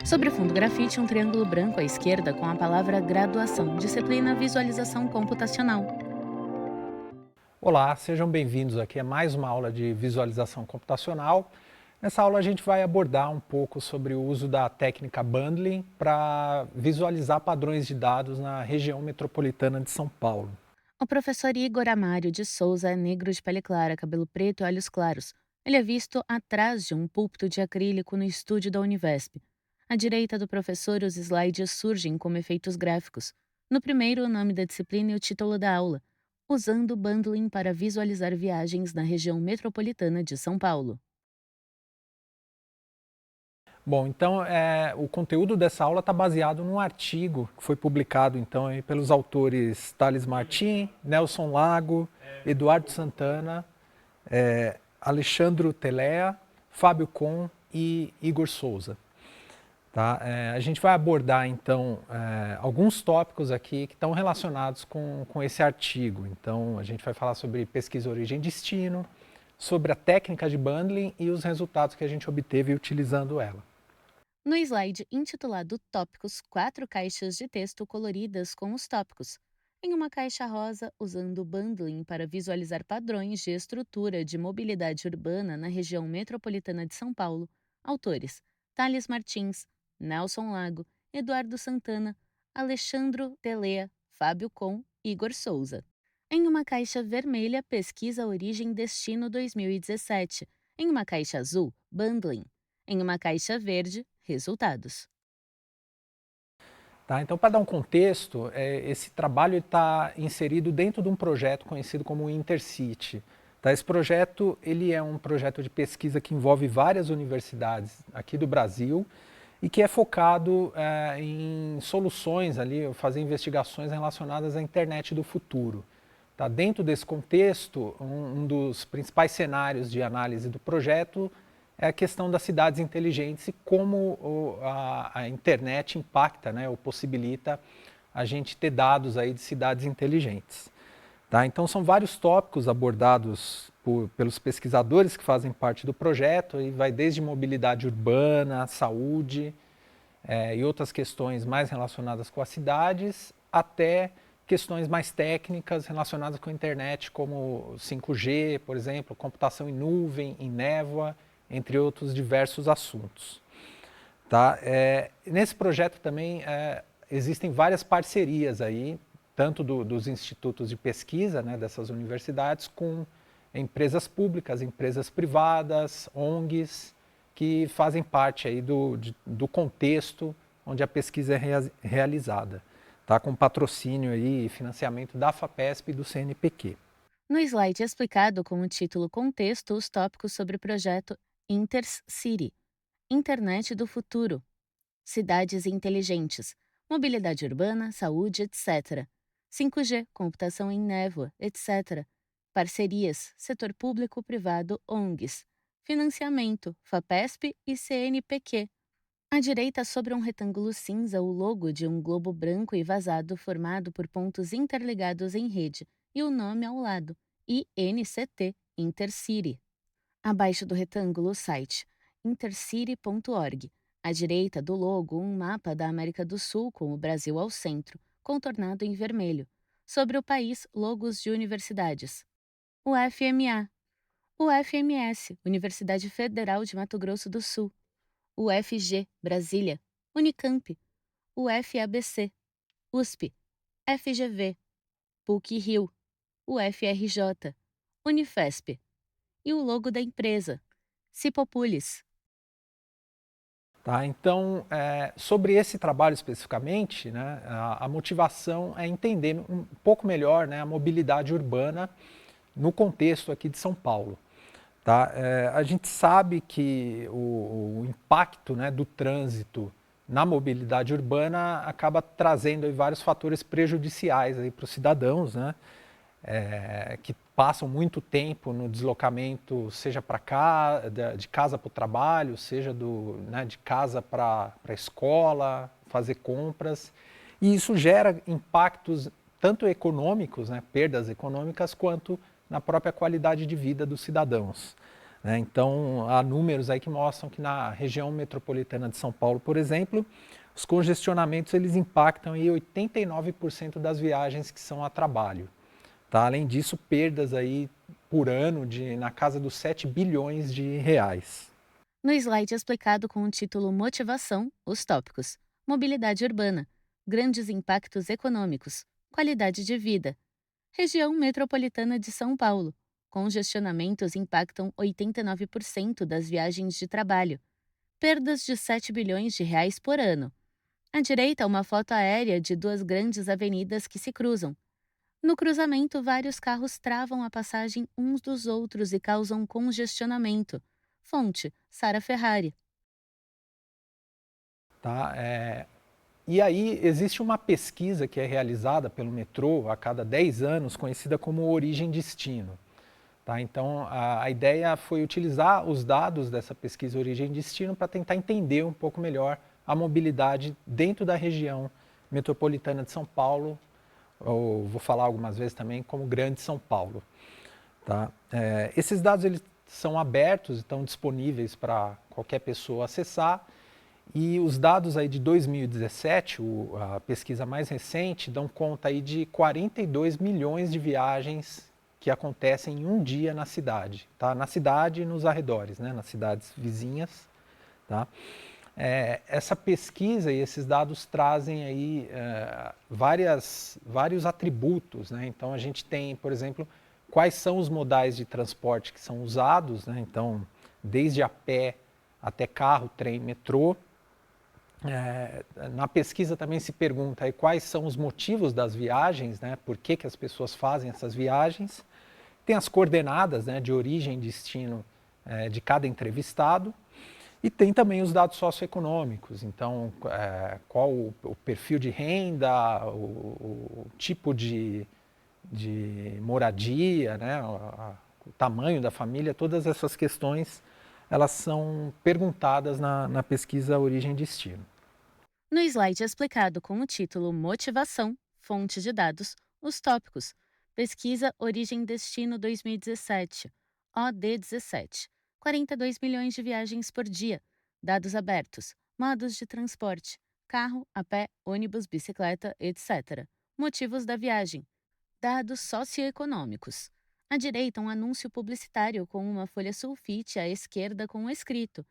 Sobre o fundo grafite, um triângulo branco à esquerda com a palavra graduação, disciplina visualização computacional. Olá, sejam bem-vindos aqui a mais uma aula de visualização computacional. Nessa aula a gente vai abordar um pouco sobre o uso da técnica bundling para visualizar padrões de dados na região metropolitana de São Paulo. O professor Igor Amário de Souza é negro de pele clara, cabelo preto e olhos claros. Ele é visto atrás de um púlpito de acrílico no estúdio da Univesp. À direita do professor, os slides surgem como efeitos gráficos. No primeiro, o nome da disciplina e o título da aula, usando o bundling para visualizar viagens na região metropolitana de São Paulo. Bom, então o conteúdo dessa aula está baseado num artigo que foi publicado então aí pelos autores Thales Martim, Nelson Lago, Eduardo Santana, Alexandro Telea, Fábio Com e Igor Souza. Tá? A gente vai abordar então alguns tópicos aqui que estão relacionados com esse artigo. Então a gente vai falar sobre pesquisa origem e destino, sobre a técnica de bundling e os resultados que a gente obteve utilizando ela. No slide intitulado Tópicos, 4 caixas de texto coloridas com os tópicos. Em uma caixa rosa, usando o bundling para visualizar padrões de estrutura de mobilidade urbana na região metropolitana de São Paulo, autores Thales Martins, Nelson Lago, Eduardo Santana, Alexandro Telea, Fábio Com, Igor Souza. Em uma caixa vermelha, pesquisa Origem Destino 2017. Em uma caixa azul, bundling. Em uma caixa verde, resultados. Tá? Então, para dar um contexto, esse trabalho está inserido dentro de um projeto conhecido como Intercity. Tá? Esse projeto ele é um projeto de pesquisa que envolve várias universidades aqui do Brasil e que é focado em soluções ali, fazer investigações relacionadas à internet do futuro. Tá? Dentro desse contexto, um dos principais cenários de análise do projeto é a questão das cidades inteligentes e como a internet impacta, né, ou possibilita a gente ter dados aí de cidades inteligentes. Tá? Então são vários tópicos abordados pelos pesquisadores que fazem parte do projeto, e vai desde mobilidade urbana, saúde e outras questões mais relacionadas com as cidades, até questões mais técnicas relacionadas com a internet, como 5G, por exemplo, computação em nuvem, em névoa, entre outros diversos assuntos. Tá? Nesse projeto também existem várias parcerias aí, tanto dos institutos de pesquisa, né, dessas universidades, com empresas públicas, empresas privadas, ONGs, que fazem parte aí do contexto onde a pesquisa é realizada, tá? Com patrocínio aí e financiamento da FAPESP e do CNPq. No slide explicado com o título Contexto, os tópicos sobre o projeto InterCity, Internet do Futuro, Cidades Inteligentes, Mobilidade Urbana, Saúde, etc. 5G, Computação em Névoa, etc. Parcerias, Setor Público-Privado, ONGs. Financiamento, FAPESP e CNPq. À direita, sobre um retângulo cinza, o logo de um globo branco e vazado formado por pontos interligados em rede e o nome ao lado, INCT, Intercity. Abaixo do retângulo, o site, intercity.org. À direita do logo, um mapa da América do Sul com o Brasil ao centro, contornado em vermelho. Sobre o país, logos de universidades. UFMA, UFMS, Universidade Federal de Mato Grosso do Sul. UFG, Brasília, Unicamp, UFABC, USP, FGV, PUC-Rio, UFRJ, Unifesp. E o logo da empresa, Cipopulis. Tá? Então, sobre esse trabalho especificamente, né, a motivação é entender um pouco melhor, né, a mobilidade urbana no contexto aqui de São Paulo. Tá? A gente sabe que o impacto, né, do trânsito na mobilidade urbana acaba trazendo aí vários fatores prejudiciais para os cidadãos, né, que passam muito tempo no deslocamento, seja para cá, de casa para o trabalho, seja de casa para a escola, fazer compras. E isso gera impactos tanto econômicos, né, perdas econômicas, quanto na própria qualidade de vida dos cidadãos. né? Então, há números aí que mostram que na região metropolitana de São Paulo, por exemplo, os congestionamentos eles impactam aí 89% das viagens que são a trabalho. Tá? Além disso, perdas aí por ano na casa dos 7 bilhões de reais. No slide explicado com o título Motivação, os tópicos: mobilidade urbana, grandes impactos econômicos, qualidade de vida, região metropolitana de São Paulo. Congestionamentos impactam 89% das viagens de trabalho, perdas de 7 bilhões de reais por ano. À direita, uma foto aérea de duas grandes avenidas que se cruzam. No cruzamento, vários carros travam a passagem uns dos outros e causam congestionamento. Fonte: Sara Ferrari. Tá? E aí existe uma pesquisa que é realizada pelo metrô a cada 10 anos, conhecida como Origem-Destino. Tá? Então a ideia foi utilizar os dados dessa pesquisa Origem-Destino para tentar entender um pouco melhor a mobilidade dentro da região metropolitana de São Paulo, ou vou falar algumas vezes também como Grande São Paulo. Tá? Esses dados eles são abertos, estão disponíveis para qualquer pessoa acessar. E os dados aí de 2017, a pesquisa mais recente, dão conta aí de 42 milhões de viagens que acontecem em um dia na cidade, tá? Na cidade e nos arredores, né? Nas cidades vizinhas, tá? Essa pesquisa e esses dados trazem aí vários atributos, né? Então a gente tem, por exemplo, quais são os modais de transporte que são usados, né? Então, desde a pé até carro, trem, metrô. Na pesquisa também se pergunta aí quais são os motivos das viagens, né? Por que as pessoas fazem essas viagens. Tem as coordenadas, né, de origem e destino de cada entrevistado. E tem também os dados socioeconômicos, então qual o perfil de renda, o tipo de moradia, né, o tamanho da família, todas essas questões elas são perguntadas na pesquisa Origem e Destino. No slide explicado com o título Motivação, fonte de dados, os tópicos: pesquisa Origem Destino 2017, OD17, 42 milhões de viagens por dia, dados abertos, modos de transporte, carro, a pé, ônibus, bicicleta, etc. Motivos da viagem, dados socioeconômicos. À direita, um anúncio publicitário com uma folha sulfite à esquerda com o escrito: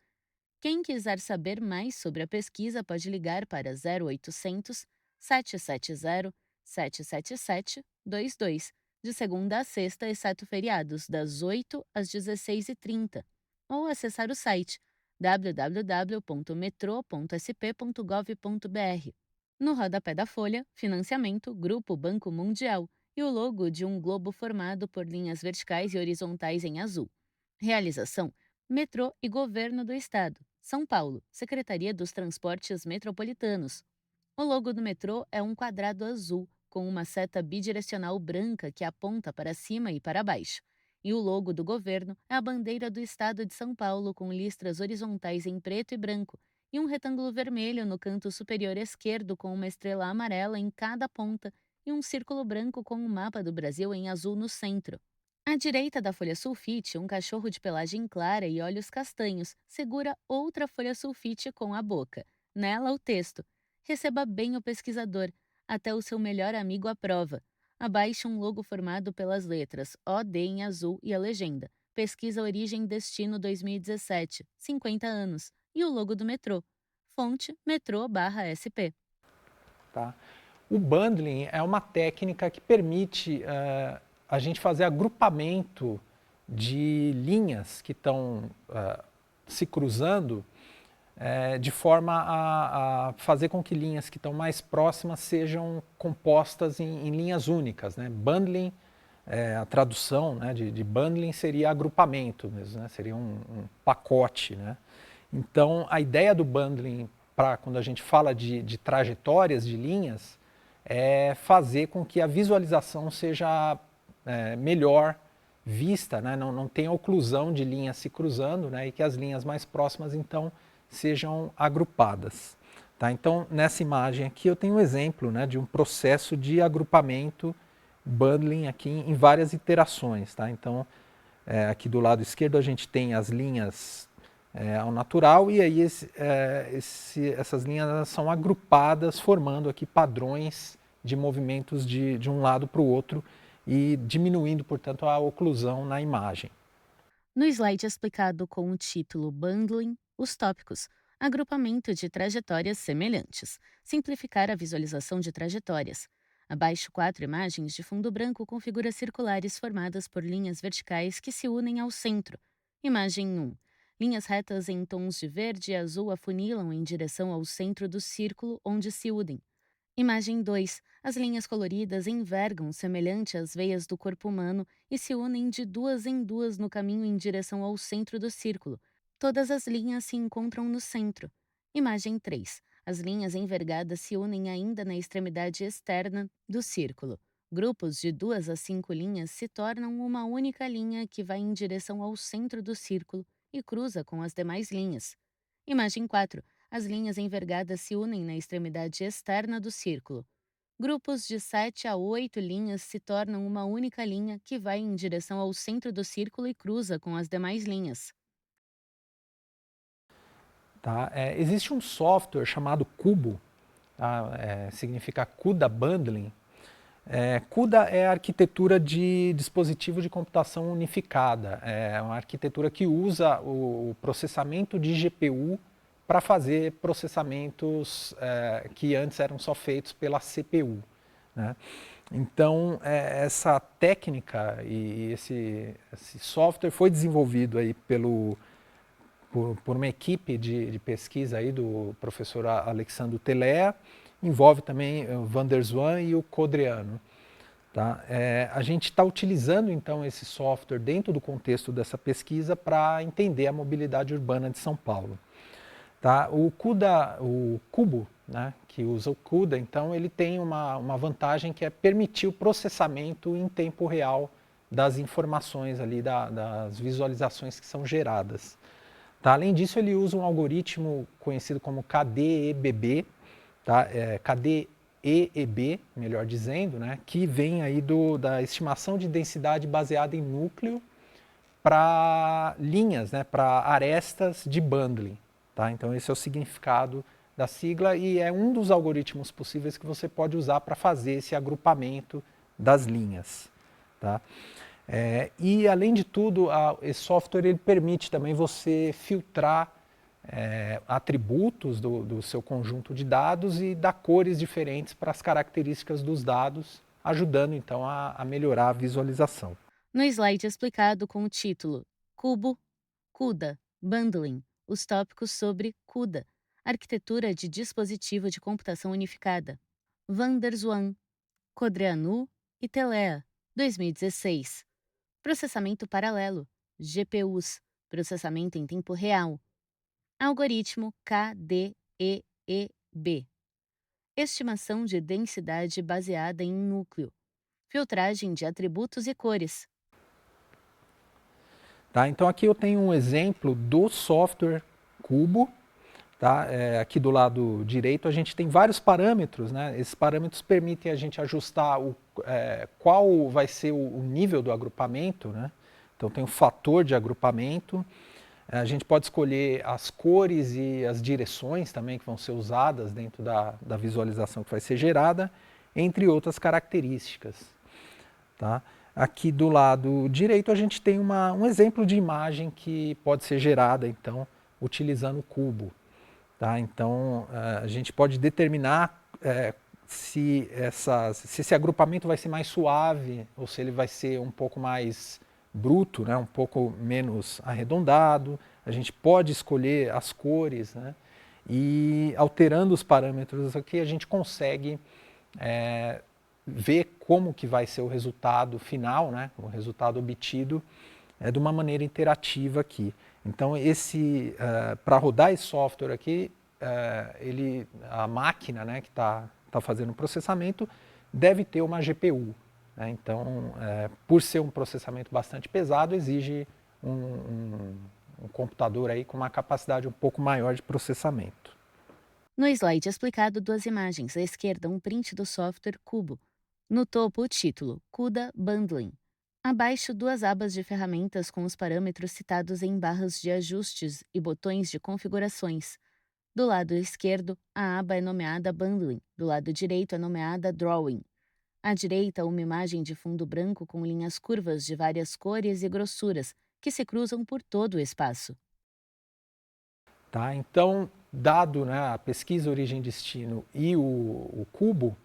quem quiser saber mais sobre a pesquisa pode ligar para 0800 770 77722, de segunda a sexta, exceto feriados, das 8 às 16h30, ou acessar o site www.metrô.sp.gov.br. No rodapé da folha, financiamento, Grupo Banco Mundial e o logo de um globo formado por linhas verticais e horizontais em azul. Realização: Metrô e Governo do Estado. São Paulo, Secretaria dos Transportes Metropolitanos. O logo do metrô é um quadrado azul, com uma seta bidirecional branca que aponta para cima e para baixo. E o logo do governo é a bandeira do estado de São Paulo com listras horizontais em preto e branco e um retângulo vermelho no canto superior esquerdo com uma estrela amarela em cada ponta e um círculo branco com o mapa do Brasil em azul no centro. À direita da folha sulfite, um cachorro de pelagem clara e olhos castanhos segura outra folha sulfite com a boca. Nela, o texto: receba bem o pesquisador, até o seu melhor amigo aprova. Abaixo, um logo formado pelas letras OD em azul e a legenda: Pesquisa Origem Destino 2017, 50 anos, e o logo do metrô. Fonte: metrô/sp. Tá? O bundling é uma técnica que permite a gente fazer agrupamento de linhas que estão se cruzando de forma a fazer com que linhas que estão mais próximas sejam compostas em linhas únicas. Né? Bundling, a tradução, né, de bundling seria agrupamento mesmo, né? Seria um pacote. Né? Então, a ideia do bundling, quando a gente fala de trajetórias de linhas, é fazer com que a visualização seja melhor vista, né? Não tenha oclusão de linhas se cruzando, né? E que as linhas mais próximas, então, sejam agrupadas. Tá? Então, nessa imagem aqui eu tenho um exemplo, né, de um processo de agrupamento, bundling aqui em várias iterações. Tá? Então, Aqui do lado esquerdo a gente tem as linhas ao natural e aí essas linhas elas são agrupadas formando aqui padrões de movimentos de um lado para o outro e diminuindo, portanto, a oclusão na imagem. No slide explicado com o título Bundling, os tópicos, agrupamento de trajetórias semelhantes, simplificar a visualização de trajetórias. Abaixo, 4 imagens de fundo branco com figuras circulares formadas por linhas verticais que se unem ao centro. Imagem 1. Linhas retas em tons de verde e azul afunilam em direção ao centro do círculo onde se unem. Imagem 2. As linhas coloridas envergam semelhante às veias do corpo humano e se unem de duas em duas no caminho em direção ao centro do círculo. Todas as linhas se encontram no centro. Imagem 3. As linhas envergadas se unem ainda na extremidade externa do círculo. Grupos de 2 a 5 linhas se tornam uma única linha que vai em direção ao centro do círculo e cruza com as demais linhas. Imagem 4. As linhas envergadas se unem na extremidade externa do círculo. Grupos de 7 a 8 linhas se tornam uma única linha que vai em direção ao centro do círculo e cruza com as demais linhas. Tá? Existe um software chamado Cubo, tá? Significa CUDA Bundling. CUDA é a arquitetura de dispositivo de computação unificada. É uma arquitetura que usa o processamento de GPU para fazer processamentos que antes eram só feitos pela CPU. Né? Então, essa técnica e esse software foi desenvolvido aí por uma equipe de pesquisa aí do professor Alexandre Telea, envolve também o Van der Zwaan e o Codreanu. Tá? A gente está utilizando então esse software dentro do contexto dessa pesquisa para entender a mobilidade urbana de São Paulo. Tá? O Cubo, né, que usa o CUDA, então ele tem uma vantagem que é permitir o processamento em tempo real das informações ali, das visualizações que são geradas. Tá? Além disso, ele usa um algoritmo conhecido como KDEBB, tá? KDEEB, melhor dizendo, né? Que vem aí da estimação de densidade baseada em núcleo para linhas, né? Para arestas de bundling. Tá? Então esse é o significado da sigla e é um dos algoritmos possíveis que você pode usar para fazer esse agrupamento das linhas. Tá? E além de tudo, esse software ele permite também você filtrar atributos do seu conjunto de dados e dar cores diferentes para as características dos dados, ajudando então a melhorar a visualização. No slide explicado com o título Cubo, CUDA, Bundling, os tópicos sobre CUDA, arquitetura de dispositivo de computação unificada. Van der Zwaan, Codreanu e Telea, 2016. Processamento paralelo, GPUs, processamento em tempo real. Algoritmo KDEEB. Estimação de densidade baseada em núcleo. Filtragem de atributos e cores. Tá? Então aqui eu tenho um exemplo do software Cubo. Tá? Aqui do lado direito a gente tem vários parâmetros. Né? Esses parâmetros permitem a gente ajustar qual vai ser o nível do agrupamento. Né? Então tem o fator de agrupamento. A gente pode escolher as cores e as direções também que vão ser usadas dentro da visualização que vai ser gerada, entre outras características. Tá? Aqui do lado direito a gente tem um exemplo de imagem que pode ser gerada então utilizando o cubo. Tá? Então a gente pode determinar se esse agrupamento vai ser mais suave ou se ele vai ser um pouco mais bruto, né? Um pouco menos arredondado. A gente pode escolher as cores, né? E alterando os parâmetros aqui a gente consegue ver como que vai ser o resultado final, né? O resultado obtido de uma maneira interativa aqui. Então para rodar esse software aqui, a máquina, né, que está fazendo o processamento deve ter uma GPU. Né? Então, por ser um processamento bastante pesado, exige um computador aí com uma capacidade um pouco maior de processamento. No slide explicado, 2 imagens. À esquerda, um print do software Cubo. No topo, o título CUDA Bundling. Abaixo, duas abas de ferramentas com os parâmetros citados em barras de ajustes e botões de configurações. Do lado esquerdo, a aba é nomeada Bundling, do lado direito é nomeada Drawing. À direita, uma imagem de fundo branco com linhas curvas de várias cores e grossuras, que se cruzam por todo o espaço. Tá? Então, dado, né, a pesquisa origem-destino e o cubo,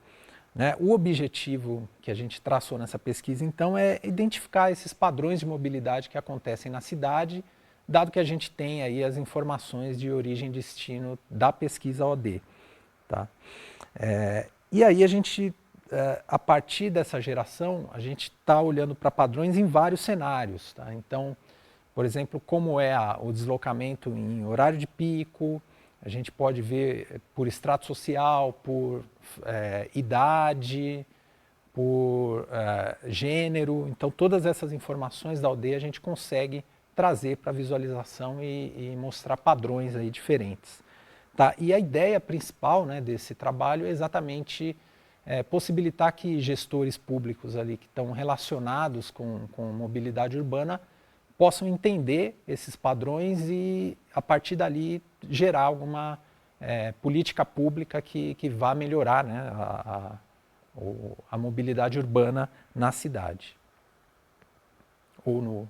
né, o objetivo que a gente traçou nessa pesquisa, então, é identificar esses padrões de mobilidade que acontecem na cidade, dado que a gente tem aí as informações de origem-destino da pesquisa OD. Tá? E aí a gente, a partir dessa geração, a gente está olhando para padrões em vários cenários. Tá? Então, por exemplo, como é o deslocamento em horário de pico, a gente pode ver por extrato social, por idade, por gênero. Então, todas essas informações da aldeia a gente consegue trazer para a visualização e mostrar padrões aí diferentes. Tá? E a ideia principal, né, desse trabalho é exatamente possibilitar que gestores públicos ali que estão relacionados com mobilidade urbana possam entender esses padrões e, a partir dali, gerar alguma política pública que vá melhorar, né, a mobilidade urbana na cidade. Ou,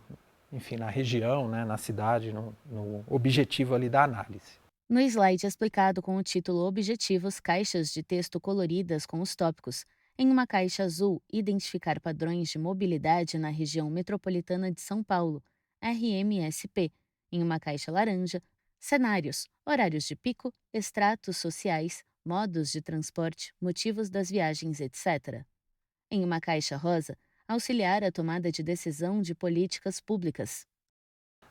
enfim, na região, né, na cidade, no objetivo ali da análise. No slide explicado com o título Objetivos, caixas de texto coloridas com os tópicos. Em uma caixa azul, identificar padrões de mobilidade na região metropolitana de São Paulo, RMSP. Em uma caixa laranja, cenários, horários de pico, extratos sociais, modos de transporte, motivos das viagens, etc. Em uma caixa rosa, auxiliar a tomada de decisão de políticas públicas.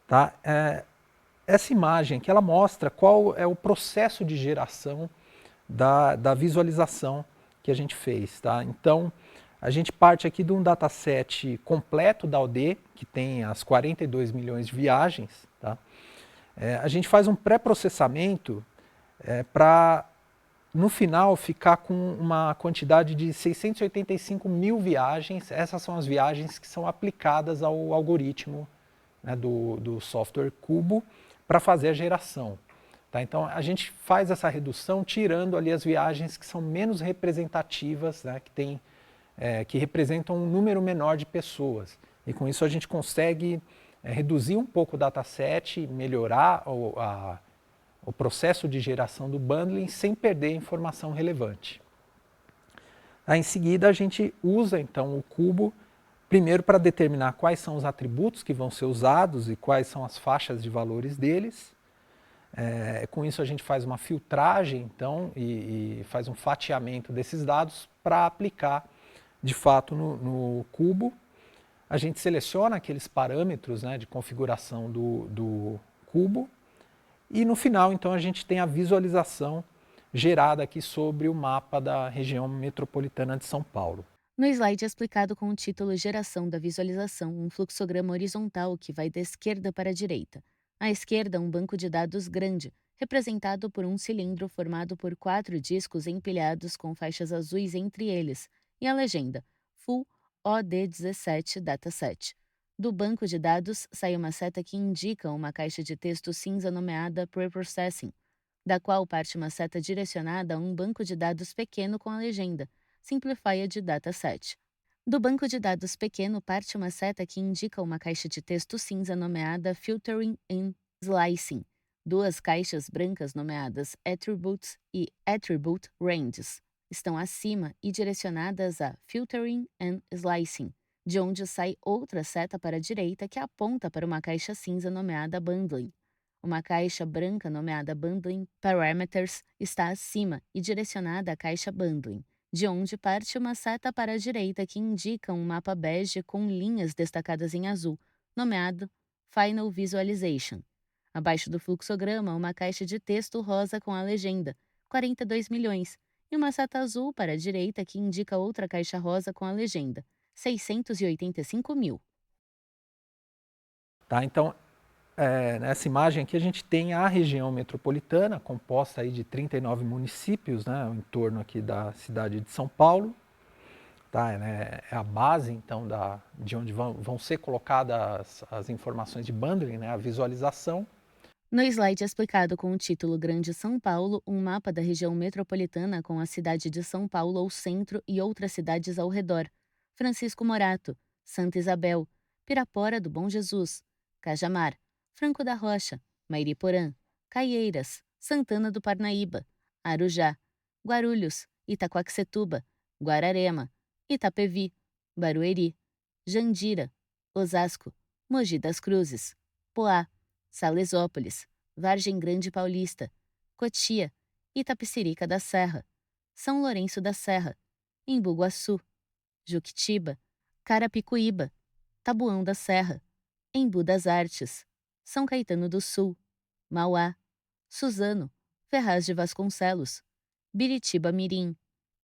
Tá? Essa imagem que ela mostra qual é o processo de geração da visualização que a gente fez. Tá? Então, a gente parte aqui de um dataset completo da OD, que tem as 42 milhões de viagens. Tá? A gente faz um pré-processamento para, no final, ficar com uma quantidade de 685 mil viagens. Essas são as viagens que são aplicadas ao algoritmo, né, do software Cubo para fazer a geração. Tá? Então, a gente faz essa redução tirando ali as viagens que são menos representativas, né, que representam um número menor de pessoas. E com isso a gente consegue reduzir um pouco o dataset, melhorar o processo de geração do bundling sem perder informação relevante. Aí, em seguida, a gente usa então o cubo primeiro para determinar quais são os atributos que vão ser usados e quais são as faixas de valores deles. Com isso a gente faz uma filtragem então e faz um fatiamento desses dados para aplicar de fato no cubo. A gente seleciona aqueles parâmetros, né, de configuração do cubo e no final então a gente tem a visualização gerada aqui sobre o mapa da região metropolitana de São Paulo. No slide explicado com o título Geração da Visualização, um fluxograma horizontal que vai da esquerda para a direita. À esquerda, um banco de dados grande, representado por um cilindro formado por 4 discos empilhados com faixas azuis entre eles, e a legenda Full OD17 Dataset. Do banco de dados sai uma seta que indica uma caixa de texto cinza nomeada Preprocessing, da qual parte uma seta direcionada a um banco de dados pequeno com a legenda Simplified Dataset. Do banco de dados pequeno parte uma seta que indica uma caixa de texto cinza nomeada Filtering and Slicing, duas caixas brancas nomeadas Attributes e Attribute Ranges estão acima e direcionadas a Filtering and Slicing, de onde sai outra seta para a direita que aponta para uma caixa cinza nomeada Bundling. Uma caixa branca nomeada Bundling Parameters está acima e direcionada à caixa Bundling, de onde parte uma seta para a direita que indica um mapa bege com linhas destacadas em azul, nomeado Final Visualization. Abaixo do fluxograma, uma caixa de texto rosa com a legenda 42 milhões e uma seta azul para a direita que indica outra caixa rosa com a legenda 685 mil. Tá? Então, nessa imagem aqui a gente tem a região metropolitana, composta aí de 39 municípios, né, em torno aqui da cidade de São Paulo. tá? Né? É a base, então, de onde vão ser colocadas as informações de bundling, né? A visualização. No slide é explicado com o título Grande São Paulo, um mapa da região metropolitana com a cidade de São Paulo ao centro e outras cidades ao redor. Francisco Morato, Santa Isabel, Pirapora do Bom Jesus, Cajamar, Franco da Rocha, Mairiporã, Caieiras, Santana do Parnaíba, Arujá, Guarulhos, Itaquaquecetuba, Guararema, Itapevi, Barueri, Jandira, Osasco, Mogi das Cruzes, Poá, Salesópolis, Vargem Grande Paulista, Cotia, Itapecerica da Serra, São Lourenço da Serra, Embu-Guaçu, Juquitiba, Carapicuíba, Tabuão da Serra, Embu das Artes, São Caetano do Sul, Mauá, Suzano, Ferraz de Vasconcelos, Biritiba Mirim,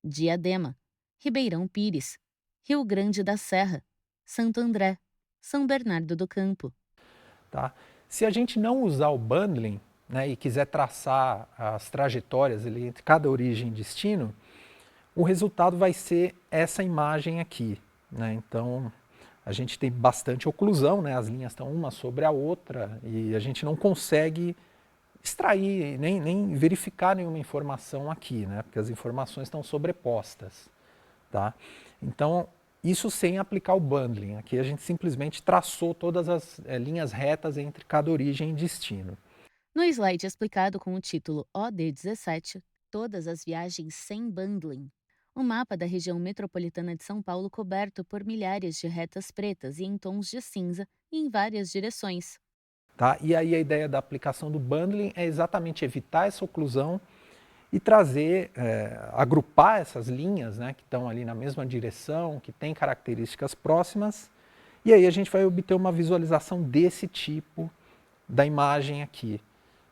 Diadema, Ribeirão Pires, Rio Grande da Serra, Santo André, São Bernardo do Campo. Tá? Se a gente não usar o bundling, né, e quiser traçar as trajetórias ali entre cada origem e destino, o resultado vai ser essa imagem aqui. Né? Então, a gente tem bastante oclusão, né? As linhas estão uma sobre a outra e a gente não consegue extrair, nem verificar nenhuma informação aqui, né? Porque as informações estão sobrepostas. Tá? Então, isso sem aplicar o bundling. Aqui a gente simplesmente traçou todas as linhas retas entre cada origem e destino. No slide explicado com o título OD17, Todas as viagens sem bundling, o mapa da região metropolitana de São Paulo coberto por milhares de retas pretas e em tons de cinza e em várias direções. Tá? E aí a ideia da aplicação do bundling é exatamente evitar essa oclusão e trazer, agrupar essas linhas, né, que estão ali na mesma direção, que têm características próximas, e aí a gente vai obter uma visualização desse tipo da imagem aqui.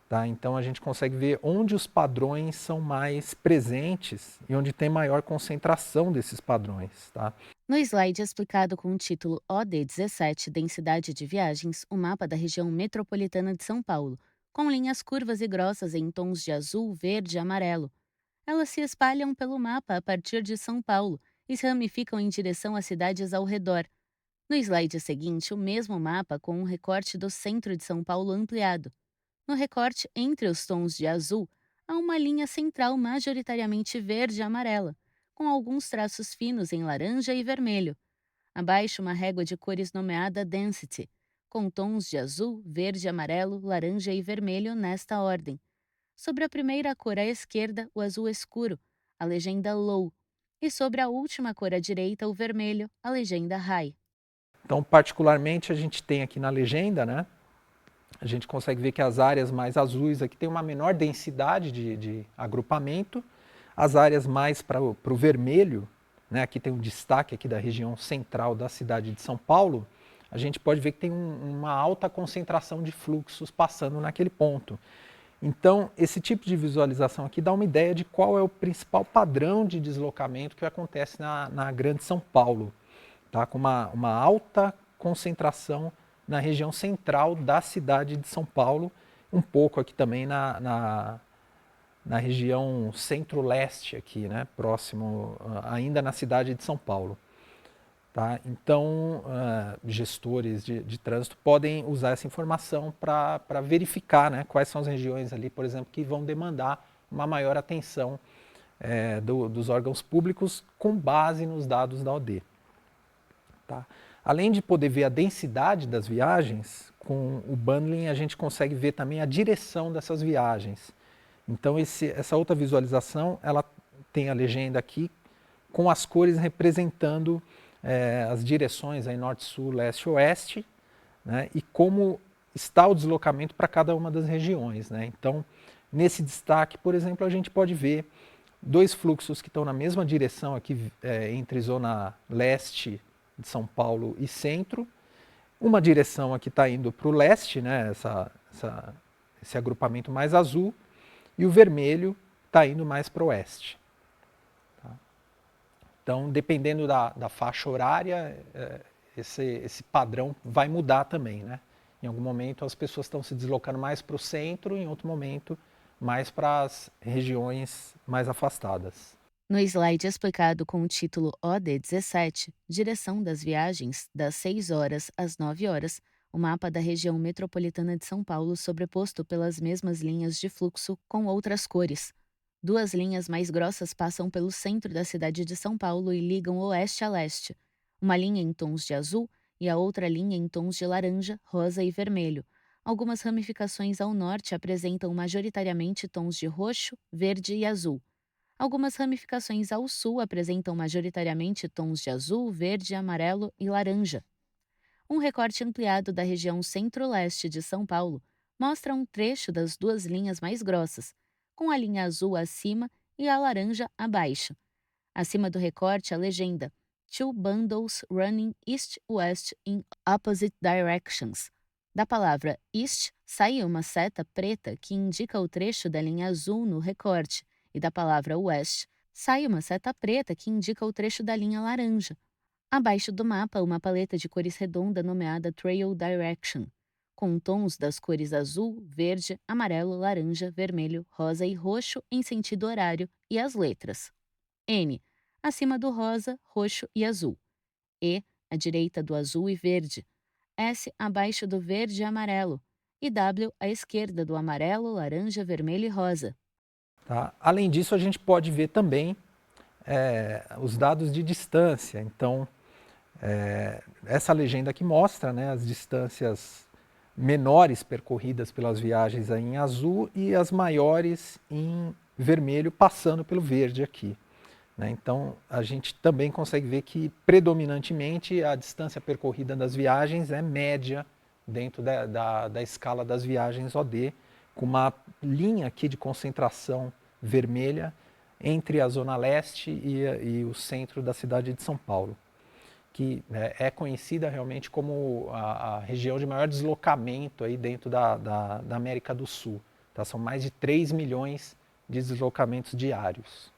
Tá? Então a gente consegue ver onde os padrões são mais presentes e onde tem maior concentração desses padrões. Tá? No slide explicado com o título OD17, Densidade de Viagens, o mapa da região metropolitana de São Paulo, com linhas curvas e grossas em tons de azul, verde e amarelo. Elas se espalham pelo mapa a partir de São Paulo e se ramificam em direção às cidades ao redor. No slide seguinte, o mesmo mapa com um recorte do centro de São Paulo ampliado. No recorte entre os tons de azul, há uma linha central majoritariamente verde e amarela, com alguns traços finos em laranja e vermelho. Abaixo, uma régua de cores nomeada Density, com tons de azul, verde, amarelo, laranja e vermelho nesta ordem. Sobre a primeira cor à esquerda, o azul escuro, a legenda Low, e sobre a última cor à direita, o vermelho, a legenda High. Então, particularmente, a gente tem aqui na legenda, né, a gente consegue ver que as áreas mais azuis aqui têm uma menor densidade de agrupamento, as áreas mais para o vermelho, né, aqui tem um destaque aqui da região central da cidade de São Paulo, a gente pode ver que tem uma alta concentração de fluxos passando naquele ponto. Então, esse tipo de visualização aqui dá uma ideia de qual é o principal padrão de deslocamento que acontece na Grande São Paulo, tá? Com uma alta concentração na região central da cidade de São Paulo, um pouco aqui também na região centro-leste, aqui, né? Próximo, ainda na cidade de São Paulo. Tá? Então, gestores de trânsito podem usar essa informação para verificar, né, quais são as regiões ali, por exemplo, que vão demandar uma maior atenção dos órgãos públicos com base nos dados da OD. Tá? Além de poder ver a densidade das viagens, com o bundling a gente consegue ver também a direção dessas viagens. Então, essa outra visualização, ela tem a legenda aqui com as cores representando as direções aí norte, sul, leste, oeste, né, e como está o deslocamento para cada uma das regiões. Né? Então, nesse destaque, por exemplo, a gente pode ver dois fluxos que estão na mesma direção aqui, entre zona leste de São Paulo e centro. Uma direção aqui está indo para o leste, né, esse agrupamento mais azul, e o vermelho está indo mais para o oeste. Então, dependendo da faixa horária, esse padrão vai mudar também. Né? Em algum momento as pessoas estão se deslocando mais para o centro, em outro momento mais para as regiões mais afastadas. No slide explicado com o título OD17, Direção das Viagens, das 6 horas às 9 horas, o mapa da região metropolitana de São Paulo sobreposto pelas mesmas linhas de fluxo com outras cores. Duas linhas mais grossas passam pelo centro da cidade de São Paulo e ligam oeste a leste. Uma linha em tons de azul e a outra linha em tons de laranja, rosa e vermelho. Algumas ramificações ao norte apresentam majoritariamente tons de roxo, verde e azul. Algumas ramificações ao sul apresentam majoritariamente tons de azul, verde, amarelo e laranja. Um recorte ampliado da região centro-leste de São Paulo mostra um trecho das duas linhas mais grossas, com a linha azul acima e a laranja abaixo. Acima do recorte, a legenda Two bundles running east-west in opposite directions. Da palavra east sai uma seta preta que indica o trecho da linha azul no recorte, e da palavra west sai uma seta preta que indica o trecho da linha laranja. Abaixo do mapa, uma paleta de cores redonda nomeada Trail Direction, com tons das cores azul, verde, amarelo, laranja, vermelho, rosa e roxo em sentido horário e as letras N, acima do rosa, roxo e azul. E, à direita do azul e verde. S, abaixo do verde e amarelo. E W, à esquerda do amarelo, laranja, vermelho e rosa. Tá? Além disso, a gente pode ver também os dados de distância. Então, essa legenda aqui mostra, né, as distâncias menores percorridas pelas viagens aí em azul e as maiores em vermelho, passando pelo verde aqui. Né? Então, a gente também consegue ver que, predominantemente, a distância percorrida das viagens é média dentro da escala das viagens OD, com uma linha aqui de concentração vermelha entre a zona leste e o centro da cidade de São Paulo, que é conhecida realmente como a região de maior deslocamento aí dentro da América do Sul. Tá? São mais de 3 milhões de deslocamentos diários.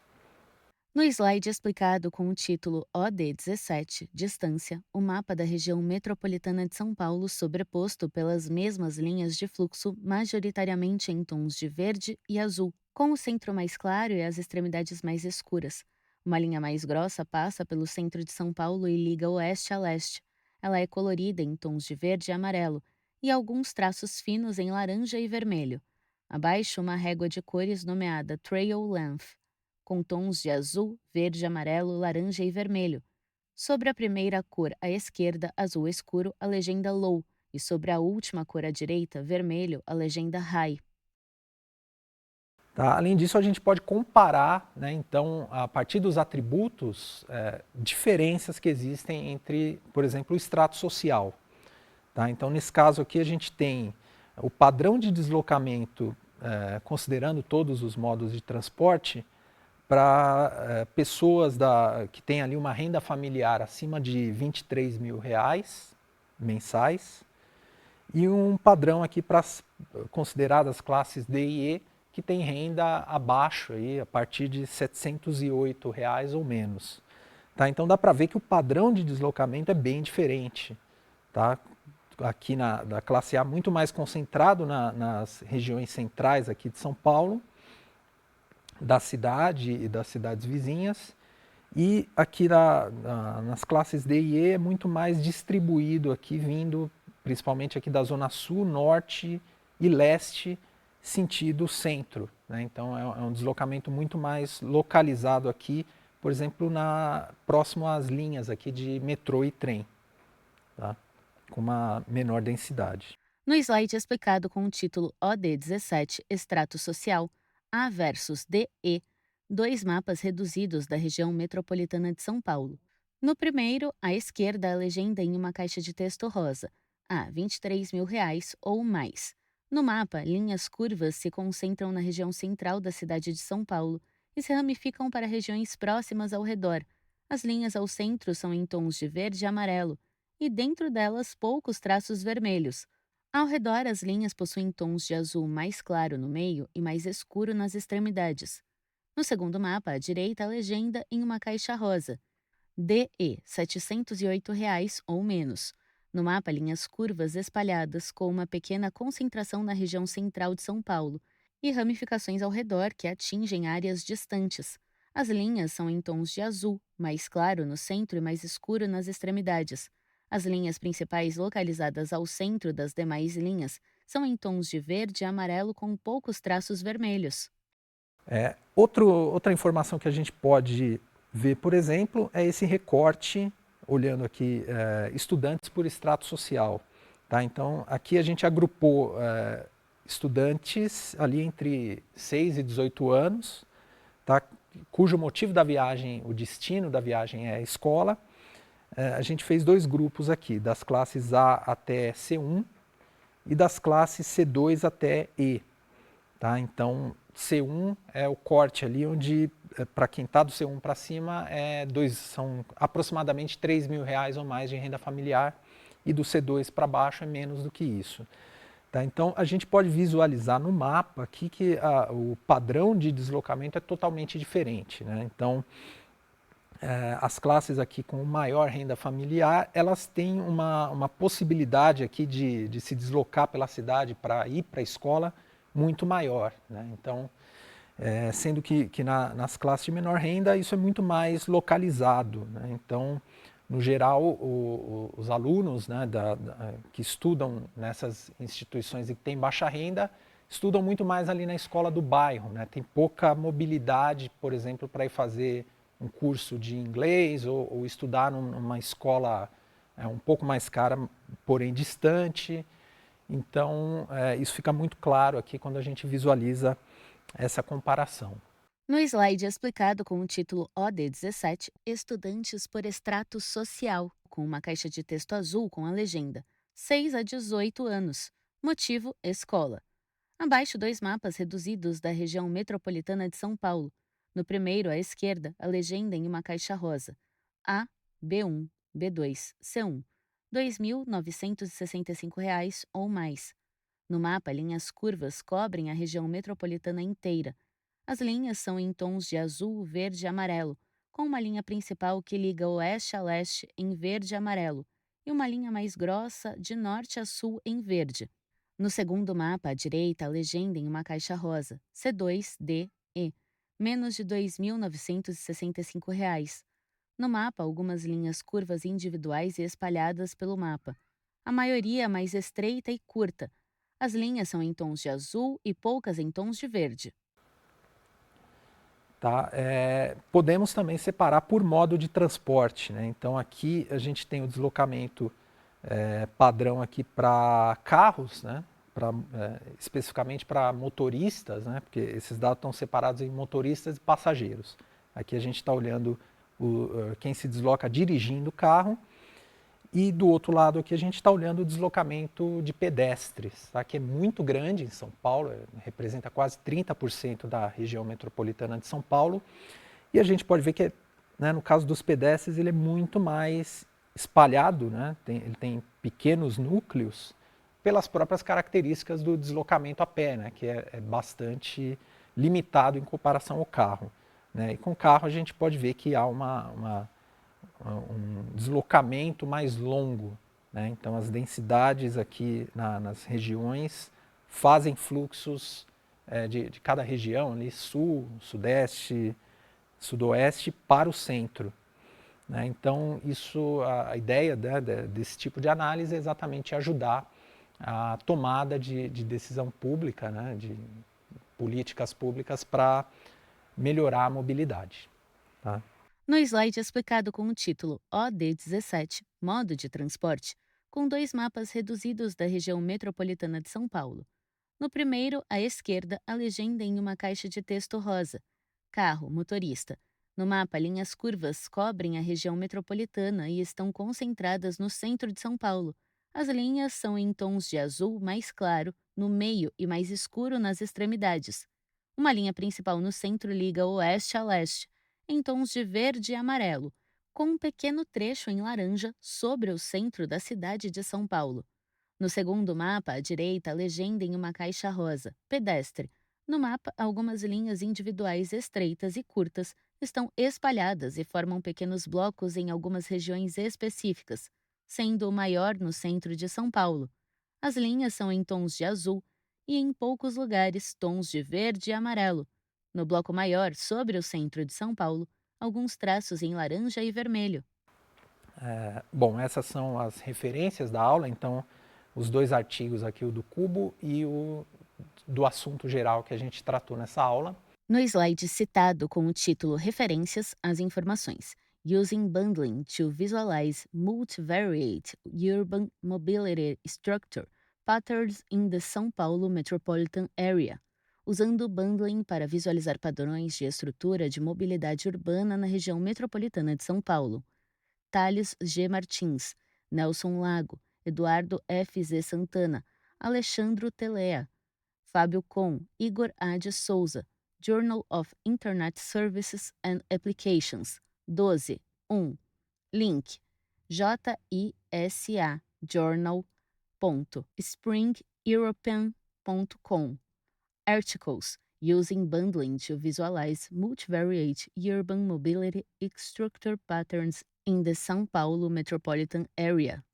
No slide explicado com o título OD17, Distância, o mapa da região metropolitana de São Paulo sobreposto pelas mesmas linhas de fluxo, majoritariamente em tons de verde e azul, com o centro mais claro e as extremidades mais escuras. Uma linha mais grossa passa pelo centro de São Paulo e liga oeste a leste. Ela é colorida em tons de verde e amarelo, e alguns traços finos em laranja e vermelho. Abaixo, uma régua de cores nomeada Trail Length, com tons de azul, verde, amarelo, laranja e vermelho. Sobre a primeira cor à esquerda, azul escuro, a legenda Low, e sobre a última cor à direita, vermelho, a legenda High. Tá? Além disso, a gente pode comparar, né, então, a partir dos atributos, diferenças que existem entre, por exemplo, o extrato social. Tá? Então, nesse caso aqui, a gente tem o padrão de deslocamento, considerando todos os modos de transporte, para pessoas que têm ali uma renda familiar acima de R$ 23.000 mensais, e um padrão aqui para consideradas classes D e E, que tem renda abaixo, aí, a partir de R$ 708 ou menos. Tá? Então dá para ver que o padrão de deslocamento é bem diferente. Tá? Aqui da classe A, muito mais concentrado nas regiões centrais aqui de São Paulo, da cidade e das cidades vizinhas, e aqui nas classes D e E é muito mais distribuído aqui, vindo principalmente aqui da zona sul, norte e leste, sentido centro. Né? Então é um deslocamento muito mais localizado aqui, por exemplo, próximo às linhas aqui de metrô e trem, tá? Com uma menor densidade. No slide explicado com o título OD17, Extrato Social, A versus DE, dois mapas reduzidos da região metropolitana de São Paulo. No primeiro, à esquerda, a legenda em uma caixa de texto rosa, a R$ 23.000 ou mais. No mapa, linhas curvas se concentram na região central da cidade de São Paulo e se ramificam para regiões próximas ao redor. As linhas ao centro são em tons de verde e amarelo, e dentro delas poucos traços vermelhos. Ao redor, as linhas possuem tons de azul mais claro no meio e mais escuro nas extremidades. No segundo mapa, à direita, a legenda em uma caixa rosa. DE, R$ 708 ou menos. No mapa, linhas curvas espalhadas com uma pequena concentração na região central de São Paulo e ramificações ao redor que atingem áreas distantes. As linhas são em tons de azul, mais claro no centro e mais escuro nas extremidades. As linhas principais localizadas ao centro das demais linhas são em tons de verde e amarelo com poucos traços vermelhos. Outra informação que a gente pode ver, por exemplo, é esse recorte, olhando aqui, estudantes por extrato social. Tá? Então, aqui a gente agrupou estudantes ali entre 6 e 18 anos, tá? Cujo motivo da viagem, o destino da viagem é a escola. A gente fez dois grupos aqui, das classes A até C1 e das classes C2 até E. Tá? Então, C1 é o corte ali onde, para quem está do C1 para cima, são aproximadamente R$ 3.000 ou mais de renda familiar, e do C2 para baixo é menos do que isso. Tá? Então, a gente pode visualizar no mapa aqui que o padrão de deslocamento é totalmente diferente. Né? Então, as classes aqui com maior renda familiar, elas têm uma possibilidade aqui de se deslocar pela cidade para ir para a escola muito maior. Né? Então, sendo que nas classes de menor renda isso é muito mais localizado. Né? Então, no geral, os alunos, né, que estudam nessas instituições e que têm baixa renda, estudam muito mais ali na escola do bairro. Né? Tem pouca mobilidade, por exemplo, para ir fazer um curso de inglês ou estudar numa escola um pouco mais cara, porém distante. Então, isso fica muito claro aqui quando a gente visualiza essa comparação. No slide explicado com o título OD17, Estudantes por Extrato Social, com uma caixa de texto azul com a legenda 6 a 18 anos. Motivo: escola. Abaixo, dois mapas reduzidos da região metropolitana de São Paulo. No primeiro, à esquerda, a legenda em uma caixa rosa: A, B1, B2, C1, R$ 2.965 ou mais. No mapa, linhas curvas cobrem a região metropolitana inteira. As linhas são em tons de azul, verde e amarelo, com uma linha principal que liga oeste a leste em verde e amarelo, e uma linha mais grossa de norte a sul em verde. No segundo mapa, à direita, a legenda em uma caixa rosa: C2, D, E, menos de R$ 2.965. No mapa, algumas linhas curvas individuais e espalhadas pelo mapa. A maioria é mais estreita e curta. As linhas são em tons de azul e poucas em tons de verde. Tá? Podemos também separar por modo de transporte. Né? Então, aqui a gente tem o deslocamento padrão aqui para carros, né? Especificamente para motoristas, né? Porque esses dados estão separados em motoristas e passageiros. Aqui a gente está olhando quem se desloca dirigindo o carro. E do outro lado aqui a gente está olhando o deslocamento de pedestres, tá? Que é muito grande em São Paulo, representa quase 30% da região metropolitana de São Paulo. E a gente pode ver que, né, no caso dos pedestres, ele é muito mais espalhado, né? Ele tem pequenos núcleos pelas próprias características do deslocamento a pé, né? Que é bastante limitado em comparação ao carro. Né? E com o carro a gente pode ver que há um deslocamento mais longo. Né? Então, as densidades aqui nas regiões fazem fluxos de cada região, ali, sul, sudeste, sudoeste, para o centro. Né? Então, a ideia, né, desse tipo de análise é exatamente ajudar a tomada de decisão pública, né, de políticas públicas para melhorar a mobilidade. Tá? No slide explicado com o título OD17, Modo de Transporte, com dois mapas reduzidos da região metropolitana de São Paulo. No primeiro, à esquerda, a legenda em uma caixa de texto rosa: carro, motorista. No mapa, linhas curvas cobrem a região metropolitana e estão concentradas no centro de São Paulo. As linhas são em tons de azul mais claro no meio e mais escuro nas extremidades. Uma linha principal no centro liga oeste a leste, em tons de verde e amarelo, com um pequeno trecho em laranja sobre o centro da cidade de São Paulo. No segundo mapa, à direita, a legenda em uma caixa rosa: pedestre. No mapa, algumas linhas individuais estreitas e curtas estão espalhadas e formam pequenos blocos em algumas regiões específicas, sendo o maior no centro de São Paulo. As linhas são em tons de azul e, em poucos lugares, tons de verde e amarelo. No bloco maior, sobre o centro de São Paulo, alguns traços em laranja e vermelho. Bom, essas são as referências da aula, então os dois artigos aqui, o do cubo e o do assunto geral que a gente tratou nessa aula. No slide citado com o título Referências, as informações. Using Bundling to Visualize Multivariate Urban Mobility Structure Patterns in the São Paulo Metropolitan Area. Usando o bundling para visualizar padrões de estrutura de mobilidade urbana na região metropolitana de São Paulo. Thales G. Martins, Nelson Lago, Eduardo F. Z. Santana, Alexandro Telea, Fábio Com, Igor A. de Souza, Journal of Internet Services and Applications, 12, 1. Link, JISA Journal.springeuropean.com. Articles, Using Bundling to Visualize Multivariate Urban Mobility Structure Patterns in the São Paulo Metropolitan Area.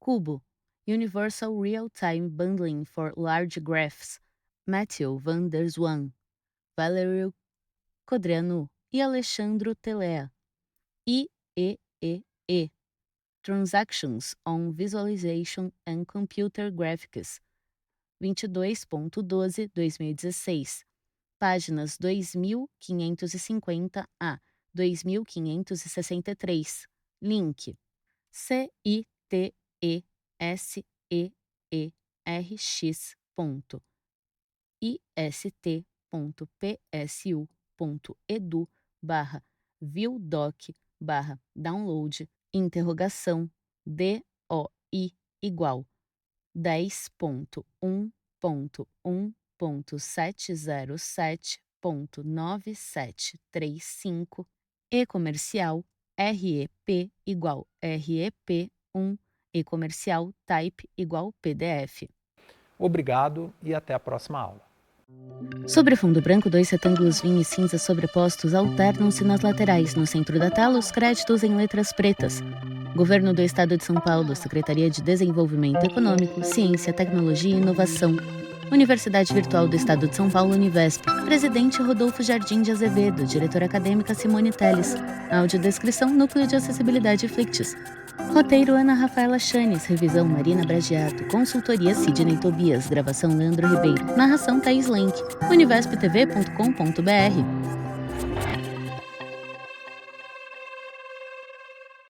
Cubo, Universal Real-Time Bundling for Large Graphs, Matthew van der Zwan, Valerio Codreanu e Alexandro Telea. IEEE, Transactions on Visualization and Computer Graphics, 22.12/2016, páginas 2550 a 2563. Link, citererx.ist.psu.edu/view-doc/download DOI igual 10.1.1.707.9735 e-comercial REP igual REP1 e-comercial type igual PDF. Obrigado e até a próxima aula. Sobre fundo branco, 2 retângulos vinho e cinza sobrepostos alternam-se nas laterais. No centro da tela, os créditos em letras pretas. Governo do Estado de São Paulo, Secretaria de Desenvolvimento Econômico, Ciência, Tecnologia e Inovação. Universidade Virtual do Estado de São Paulo, Univesp. Presidente Rodolfo Jardim de Azevedo. Diretora acadêmica Simone Telles. Audiodescrição Núcleo de Acessibilidade Flicts. Roteiro Ana Rafaela Chanes. Revisão Marina Bragiato. Consultoria Sidney Tobias. Gravação Leandro Ribeiro. Narração Thaís Lenk. univesptv.com.br.